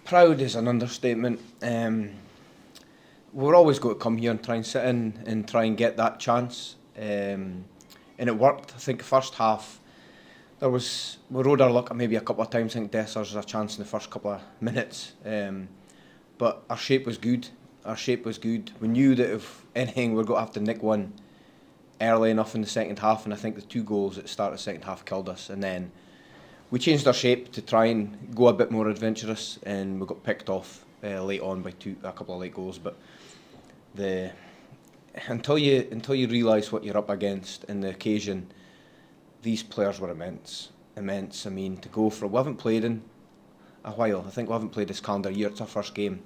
Proud is an understatement. We're always going to come here and try and sit in and try and get that chance. And it worked. I think first half, we rode our luck maybe a couple of times. I think Dessers had a chance in the first couple of minutes. But our shape was good. We knew that if anything, we were going to have to nick one early enough in the second half. And I think the 2 goals at the start of the second half killed us. And then we changed our shape to try and go a bit more adventurous. And we got picked off late on by a couple of late goals. But until you realise what you're up against and the occasion, these players were immense. I mean, to go from, we haven't played in a while. I think we haven't played this calendar year. It's our first game.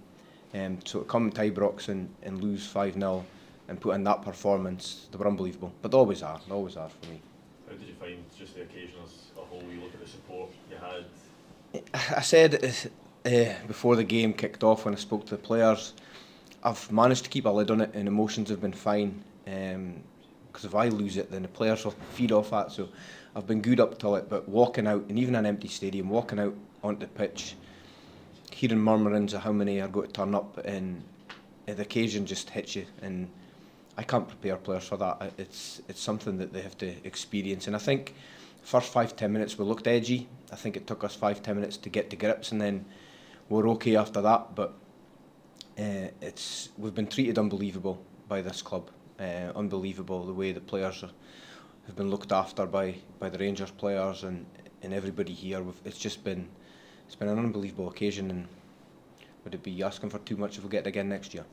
So to come to Ibrox and lose 5-0 and put in that performance, they were unbelievable. But they always are for me. How did you find just the occasion as a whole? You look at the support you had. I said before the game kicked off when I spoke to the players, I've managed to keep a lid on it and emotions have been fine. Because if I lose it, then the players will feed off that. So I've been good up till it, but walking out, and even an empty stadium, walking out onto the pitch, hearing murmurings of how many are going to turn up, and the occasion just hits you. And I can't prepare players for that. It's something that they have to experience. And I think first 5-10 minutes we looked edgy. I think it took us 5-10 minutes to get to grips, and then we're okay after that. But we've been treated unbelievable by this club. Unbelievable the way the players have been looked after by the Rangers players and everybody here. It's been an unbelievable occasion, and would it be asking for too much if we get it again next year?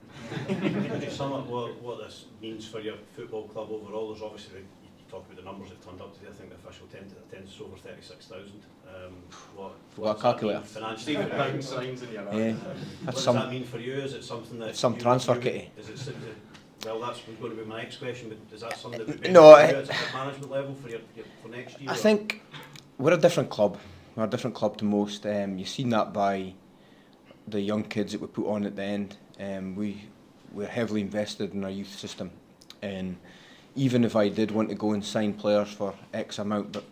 Could you sum up what this means for your football club overall? There's obviously, you talk about the numbers that turned up today. I think the official attendance is over 36,000. What calculator financially? Signs in your eye. What does that mean for you? Is it something that some transfer kitty? Well, that's going to be my next question. But is that something that would be No, for you at management level for next year? I think we're a different club. We're a different club to most. You've seen that by the young kids that we put on at the end. We're heavily invested in our youth system, and even if I did want to go and sign players for X amount, but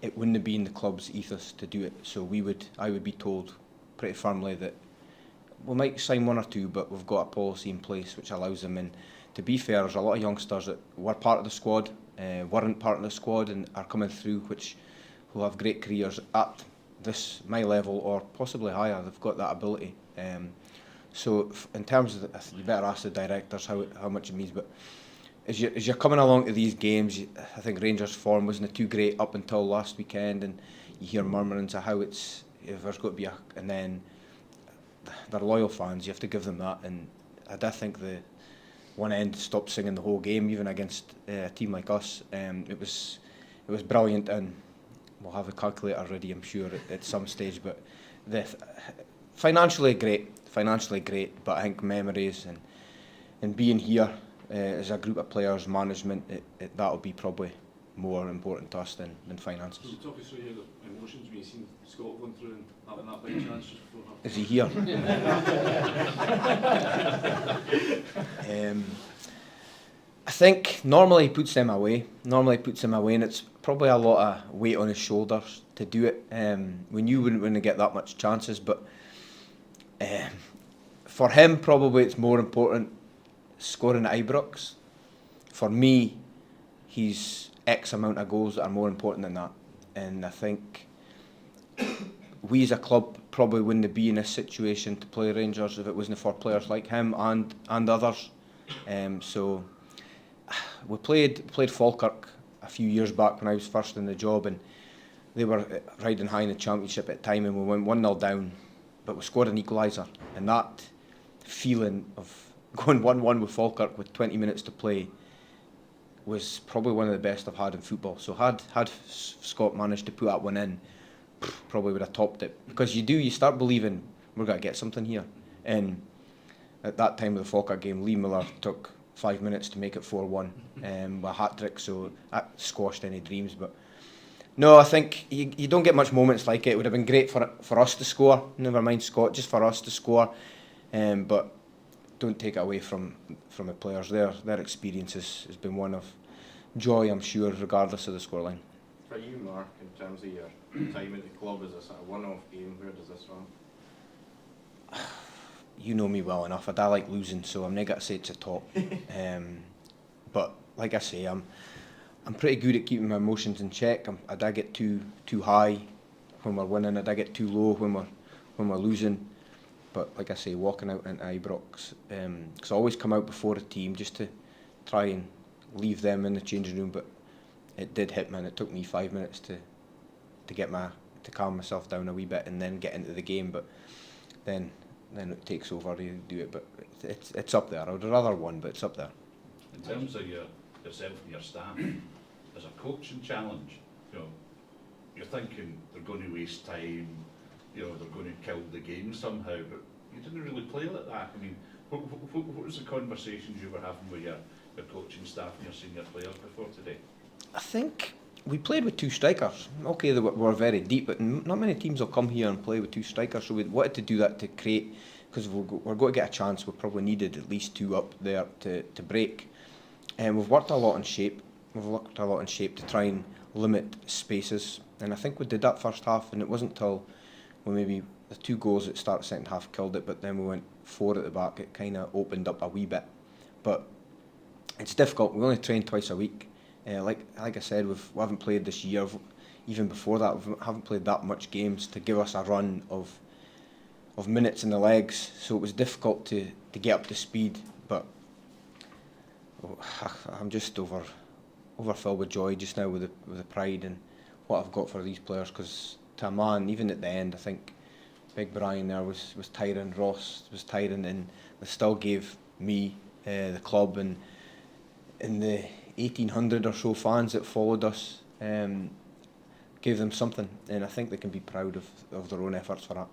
it wouldn't be in the club's ethos to do it. So I would be told pretty firmly that we might sign 1 or 2, but we've got a policy in place which allows them. And to be fair, there's a lot of youngsters that were part of the squad, weren't part of the squad, and are coming through, which will have great careers at my level or possibly higher. They've got that ability. So in terms of you better ask the directors how much it means. But as you're coming along to these games, I think Rangers' form wasn't too great up until last weekend, and you hear murmurings of how if there's got to be and then they're loyal fans. You have to give them that, and I do think the one end stopped singing the whole game, even against a team like us. It was brilliant, and we'll have a calculator ready, I'm sure, at some stage. But financially great. But I think memories and being here as a group of players, management, that'll be probably more important to us than finances. Can you talk us through your emotions when you seen Scott going through and having that big chance just before half? Is he here? I think normally he puts them away. And it's probably a lot of weight on his shoulders to do it. We knew we wouldn't get that much chances, but for him probably it's more important scoring at Ibrox. For me, he's X amount of goals that are more important than that. And I think we as a club probably wouldn't be in this situation to play Rangers if it wasn't for players like him and others. So we played Falkirk a few years back when I was first in the job, and they were riding high in the championship at the time, and we went 1-0 down, but we scored an equaliser. And that feeling of going 1-1 with Falkirk with 20 minutes to play was probably one of the best I've had in football. So had Scott managed to put that one in, probably would have topped it. Because you start believing we're going to get something here. And at that time of the Falkirk game, Lee Miller took 5 minutes to make it 4-1 with a hat-trick, so that squashed any dreams. But no, I think you don't get much moments like it. It would have been great for us to score, never mind Scott, just for us to score. But don't take it away from the players. Their experience has been one of joy, I'm sure, regardless of the scoreline. For you, Mark, in terms of your time at the club, is this a one-off game? Where does this run? you know me well enough. I don't like losing, so I'm not going to say it's a top. But like I say, I'm pretty good at keeping my emotions in check. I don't get too high when we're winning. I don't get too low when we're losing. But like I say, walking out into Ibrox, because I always come out before a team just to try and leave them in the changing room. But it did hit me, and it took me 5 minutes to calm myself down a wee bit and then get into the game. But then it takes over. You do it, but it's up there. I would rather won, but it's up there. In terms of yourself and your staff, as a coaching challenge, you're thinking they're going to waste time, they're going to kill the game somehow, but you didn't really play like that. I mean, what was the conversations you were having with your coaching staff and your senior players before today? I think we played with two strikers. Okay, they were very deep, but not many teams will come here and play with two strikers. So we wanted to do that to create, because we're going to get a chance. We probably needed at least two up there to break. And we've worked a lot in shape. To try and limit spaces. And I think we did that first half. And it wasn't till maybe the 2 goals at the start of the second half killed it. But then we went 4 at the back. It kind of opened up a wee bit. But it's difficult. We only train twice a week. Like I said, we haven't played this year. Even before that, we haven't played that much games to give us a run of minutes in the legs. So it was difficult to get up to speed. But I'm just overfilled with joy just now with the pride and what I've got for these players. Because to a man, even at the end, I think Big Brian there was tiring, Ross was tiring, and they still gave me, the club, and the 1,800 or so fans that followed us, gave them something, and I think they can be proud of their own efforts for that.